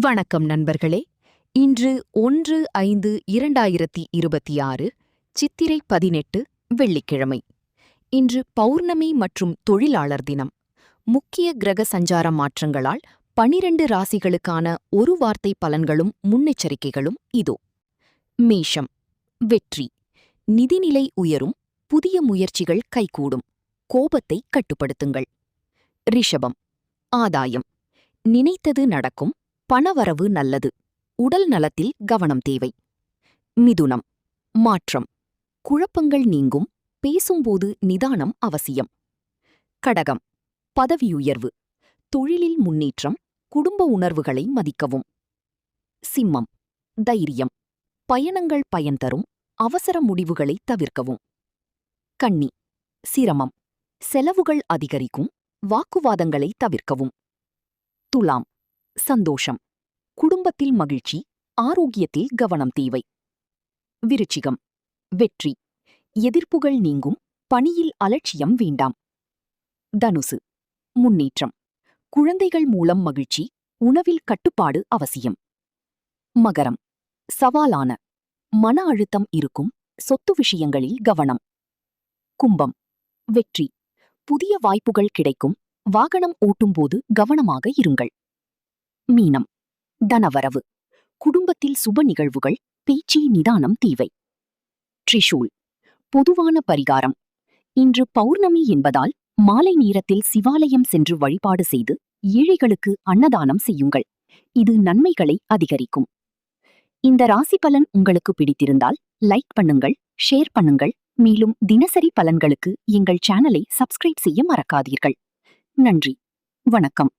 வணக்கம் நண்பர்களே. இன்று 1/5/2026 சித்திரை 18 வெள்ளிக்கிழமை. இன்று பௌர்ணமி மற்றும் தொழிலாளர் தினம். முக்கிய கிரக சஞ்சார மாற்றங்களால் 12 ராசிகளுக்கான ஒரு வார்த்தை பலன்களும் முன்னெச்சரிக்கைகளும் இதோ. மேஷம். வெற்றி. நிதிநிலை உயரும். புதிய முயற்சிகள் கைகூடும். கோபத்தை கட்டுப்படுத்துங்கள். ரிஷபம். ஆதாயம். நினைத்தது நடக்கும். பணவரவு நல்லது. உடல் நலத்தில் கவனம் தேவை. மிதுனம். மாற்றம். குழப்பங்கள் நீங்கும். பேசும்போது நிதானம் அவசியம். கடகம். பதவியுயர்வு. தொழிலில் முன்னேற்றம். குடும்ப உணர்வுகளை மதிக்கவும். சிம்மம். தைரியம். பயணங்கள் பயன் தரும். அவசர முடிவுகளை தவிர்க்கவும். கன்னி. சிரமம். செலவுகள் அதிகரிக்கும். வாக்குவாதங்களை தவிர்க்கவும். துலாம். சந்தோஷம். குடும்பத்தில் மகிழ்ச்சி. ஆரோக்கியத்தில் கவனம் தேவை. விருச்சிகம். வெற்றி. எதிர்ப்புகள் நீங்கும். பணியில் அலட்சியம் வேண்டாம். தனுசு. முன்னேற்றம். குழந்தைகள் மூலம் மகிழ்ச்சி. உணவில் கட்டுப்பாடு அவசியம். மகரம். சவாலான. மன அழுத்தம் இருக்கும். சொத்து விஷயங்களில் கவனம். கும்பம். வெற்றி. புதிய வாய்ப்புகள் கிடைக்கும். வாகனம் ஓட்டும்போது கவனமாக இருங்கள். மீனம். தனவரவு. குடும்பத்தில் சுப நிகழ்வுகள். பேச்சில் நிதானம் தேவை. ட்ரிஷூல். பொதுவான பரிகாரம். இன்று பௌர்ணமி என்பதால் மாலை நேரத்தில் சிவாலயம் சென்று வழிபாடு செய்து ஏழைகளுக்கு அன்னதானம் செய்யுங்கள். இது நன்மைகளை அதிகரிக்கும். இந்த ராசி பலன் உங்களுக்கு பிடித்திருந்தால் லைக் பண்ணுங்கள், ஷேர் பண்ணுங்கள். மேலும் தினசரி பலன்களுக்கு எங்கள் சேனலை சப்ஸ்கிரைப் செய்ய மறக்காதீர்கள். நன்றி. வணக்கம்.